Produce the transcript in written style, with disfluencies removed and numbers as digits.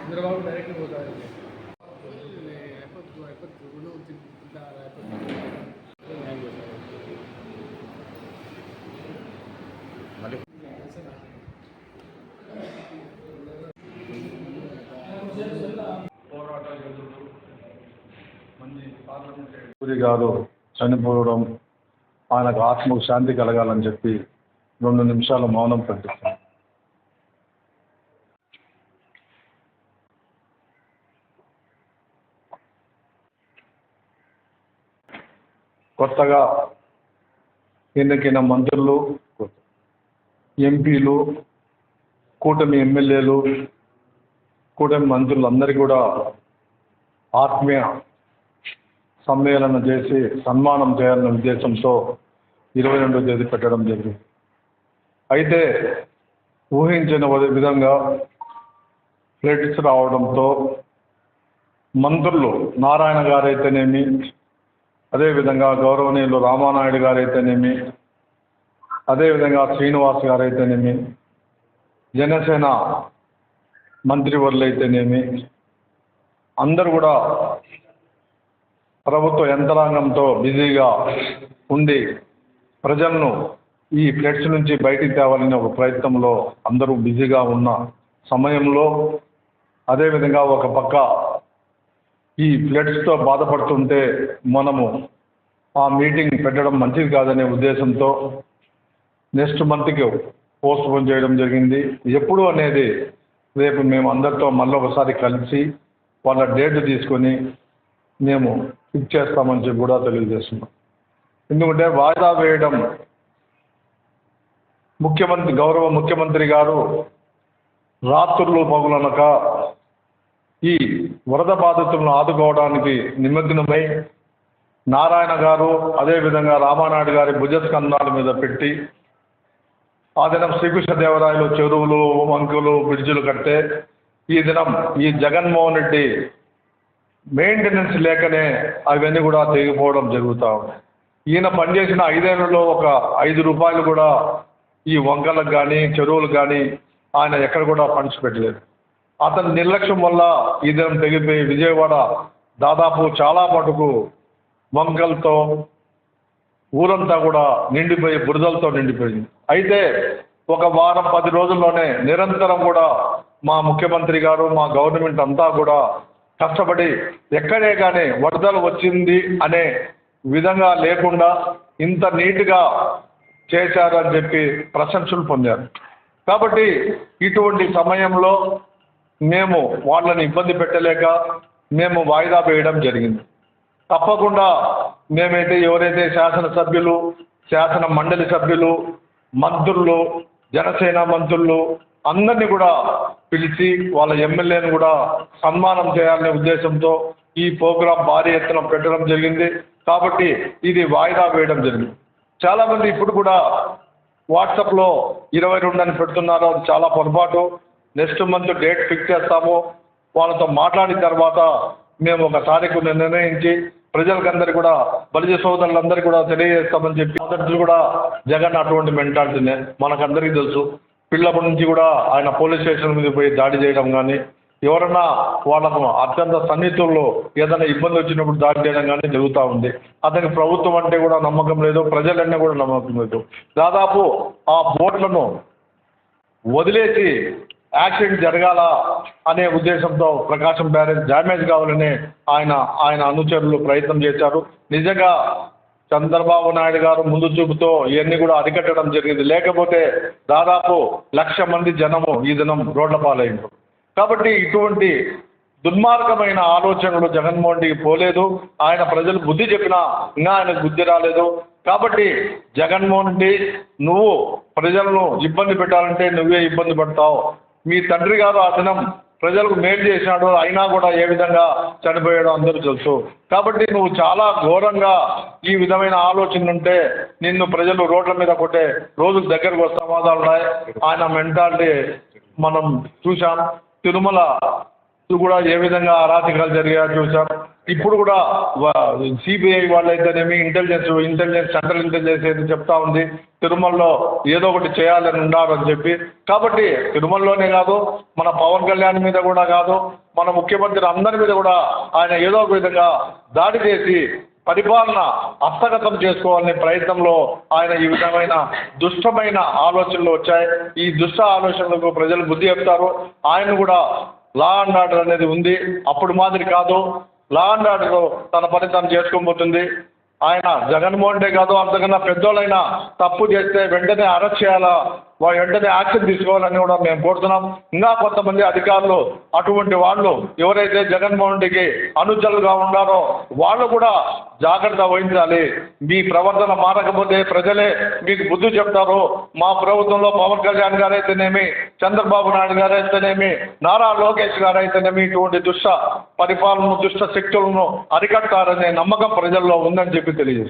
Chandrababu direct होता है పూరి గారు చనిపోవడం ఆయనకు ఆత్మకు శాంతి కలగాలని చెప్పి 2 నిమిషాల మౌనం ప్రకటిస్తాను. కొత్తగా ఎన్నికైన మంత్రులు, ఎంపీలు, కూటమి ఎమ్మెల్యేలు, కూటమి మంత్రులు అందరికీ కూడా ఆత్మీయ సమ్మేళనం చేసి సన్మానం చేయాలనే ఉద్దేశంతో 22వ తేదీ పెట్టడం జరిగింది. అయితే ఊహించిన విధంగా ఫ్లడ్స్ రావడంతో మంత్రులు నారాయణ గారైతేనేమి, అదేవిధంగా గౌరవనీయులు రామానాయుడు గారైతేనేమి, అదేవిధంగా శ్రీనివాస్ గారైతేనేమి, జనసేన మంత్రివర్యులు అయితేనేమి అందరూ కూడా ప్రభుత్వ యంత్రాంగంతో బిజీగా ఉండి ప్రజలను ఈ ఫ్లడ్స్ నుంచి బయటికి తేవాలనే ఒక ప్రయత్నంలో అందరూ బిజీగా ఉన్న సమయంలో, అదేవిధంగా ఒక పక్క ఈ ఫ్లడ్స్తో బాధపడుతుంటే మనము ఆ మీటింగ్ పెట్టడం మంచిది కాదనే ఉద్దేశంతో నెక్స్ట్ మంత్కి పోస్ట్పోన్ చేయడం జరిగింది. ఎప్పుడు అనేది రేపు మేము అందరితో మళ్ళీ ఒకసారి కలిసి వాళ్ళ డేట్ తీసుకొని మేము ఫిక్స్ చేస్తామని చెప్పి కూడా తెలియజేస్తున్నాం. ఎందుకంటే వాయిదా వేయడం గౌరవ ముఖ్యమంత్రి గారు రాత్రులు పగులనక ఈ వరద బాధితులను ఆదుకోవడానికి నిమగ్నమై నారాయణ గారు అదేవిధంగా రామానాయుడు గారి భుజస్కంధాల మీద పెట్టి ఆ దినం శ్రీకృష్ణదేవరాయలు చెరువులు, వంకులు, బ్రిడ్జిలు కడితే ఈ దినం ఈ జగన్మోహన్ రెడ్డి మెయింటెనెన్స్ లేకనే అవన్నీ కూడా తెగిపోవడం జరుగుతూ ఉన్నాయి. ఈయన పనిచేసిన 5 ఏళ్లలో ఒక 5 రూపాయలు కూడా ఈ వంకలకు కానీ చెరువులకు కానీ ఆయన ఎక్కడ కూడా ఫండ్స్ పెట్టలేదు. అతని నిర్లక్ష్యం వల్ల ఈ దినం తెగిపోయి విజయవాడ దాదాపు చాలా మటుకు వంకలతో ఊరంతా కూడా నిండిపోయి బురదలతో నిండిపోయింది. అయితే ఒక వారం 10 రోజుల్లోనే నిరంతరం కూడా మా ముఖ్యమంత్రి గారు, మా గవర్నమెంట్ అంతా కూడా కష్టపడి ఎక్కడే కానీ వరదలు వచ్చింది అనే విధంగా లేకుండా ఇంత నీట్గా చేశారని చెప్పి ప్రశంసలు పొందారు. కాబట్టి ఇటువంటి సమయంలో మేము వాళ్ళని ఇబ్బంది పెట్టలేక మేము వాయిదా వేయడం జరిగింది. తప్పకుండా మేమైతే ఎవరైతే శాసనసభ్యులు, శాసన మండలి సభ్యులు, మంత్రులు, జనసేన మంత్రులు అందరినీ కూడా పిలిచి వాళ్ళ ఎమ్మెల్యేని కూడా సన్మానం చేయాలనే ఉద్దేశంతో ఈ ప్రోగ్రాం భారీ ఎత్తున పెట్టడం జరిగింది. కాబట్టి ఇది వాయిదా వేయడం జరిగింది. చాలామంది ఇప్పుడు కూడా వాట్సాప్లో 22 అని పెడుతున్నారు. అది చాలా పొరపాటు. నెక్స్ట్ మంత్ డేట్ ఫిక్స్ చేస్తాము. వాళ్ళతో మాట్లాడిన తర్వాత మేము ఒక తారీఖు నిర్ణయించి ప్రజలకందరికీ కూడా బలిజ సోదరులందరికీ కూడా తెలియజేస్తామని చెప్పి మొదటి కూడా జగన్ అటువంటి మెంటాలిటీనే మనకందరికీ తెలుసు. పిల్లప్పటి నుంచి కూడా ఆయన పోలీస్ స్టేషన్ మీద పోయి దాడి చేయడం కానీ, ఎవరన్నా వాళ్ళకు అత్యంత సన్నిహితుల్లో ఏదైనా ఇబ్బంది వచ్చినప్పుడు దాడి చేయడం కానీ జరుగుతూ ఉంది. అతనికి ప్రభుత్వం అంటే కూడా నమ్మకం లేదు, ప్రజలన్నీ కూడా నమ్మకం లేదు. దాదాపు ఆ బోట్లను వదిలేసి యాక్సిడెంట్ జరగాల అనే ఉద్దేశంతో ప్రకాశం బ్యారేజ్ డ్యామేజ్ కావాలని ఆయన అనుచరులు ప్రయత్నం చేశారు. నిజంగా చంద్రబాబు నాయుడు గారు ముందు చూపుతో ఇవన్నీ కూడా అరికట్టడం జరిగింది. లేకపోతే దాదాపు 1,00,000 మంది జనము ఈ దినం రోడ్ల పాలైంది. కాబట్టి ఇటువంటి దుర్మార్గమైన ఆలోచనలు జగన్మోహన్ రెడ్డికి పోలేదు. ఆయన ప్రజలు బుద్ధి చెప్పినా ఇంకా ఆయనకు బుద్ధి రాలేదు. కాబట్టి జగన్మోహన్ రెడ్డి నువ్వు ప్రజలను ఇబ్బంది పెట్టాలంటే నువ్వే ఇబ్బంది పడతావు. మీ తండ్రి గారు ఆ దినం ప్రజలకు మేలు చేసినాడు, అయినా కూడా ఏ విధంగా చనిపోయాడో అందరూ తెలుసు. కాబట్టి నువ్వు చాలా ఘోరంగా ఈ విధమైన ఆలోచన ఉంటే నిన్ను ప్రజలు రోడ్ల మీద కొట్టే రోజులు దగ్గరకు వస్తే ప్రమాదాలు ఉన్నాయి. ఆయన మెంటాలిటీ మనం చూసాం. తిరుమల కూడా ఏ విధంగా అరాచకాలు జరిగాయో చూసాం. ఇప్పుడు కూడా సిబిఐ వాళ్ళైతేనేమి ఇంటెలిజెన్స్ సెంట్రల్ ఇంటెలిజెన్స్ అయితే చెప్తా ఉంది తిరుమలలో ఏదో ఒకటి చేయాలని ఉండాలని చెప్పి. కాబట్టి తిరుమలలోనే కాదు, మన పవన్ కళ్యాణ్ మీద కూడా కాదు, మన ముఖ్యమంత్రి అందరి మీద కూడా ఆయన ఏదో ఒక విధంగా దాడి చేసి పరిపాలన హస్తగతం చేసుకోవాలనే ప్రయత్నంలో ఆయన ఈ విధమైన దుష్టమైన ఆలోచనలు వచ్చాయి. ఈ దుష్ట ఆలోచనలకు ప్రజలు బుద్ధి చెప్తారు. ఆయన కూడా లా అండ్ ఆర్డర్ అనేది ఉంది, అప్పుడు మాదిరి కాదు. లా అండ్ ఆర్డర్ తన పని తను చేసుకోబోతుంది. ఆయన జగన్మోహన్ రెడ్డి కాదు, అంతకన్నా పెద్దోళ్ళైనా తప్పు చేస్తే వెంటనే అరెస్ట్ చేయాలా, వెంటనే యాక్షన్ తీసుకోవాలని కూడా మేము కోరుతున్నాం. ఇంకా కొంతమంది అధికారులు అటువంటి వాళ్ళు ఎవరైతే జగన్మోహన్ రెడ్డికి అనుచరులుగా ఉన్నారో వాళ్ళు కూడా జాగ్రత్త వహించాలి. మీ ప్రవర్తన మారకపోతే ప్రజలే మీకు బుద్ధి చెప్తారు. మా ప్రభుత్వంలో పవన్ కళ్యాణ్ గారైతేనేమి, చంద్రబాబు నాయుడు గారైతేనేమి, నారా లోకేష్ గారైతేనేమి ఇటువంటి దుష్ట పరిపాలన, దుష్ట శక్తులను అరికట్టారనే నమ్మకం ప్రజల్లో ఉందని చెప్పి తెలియజేస్తారు.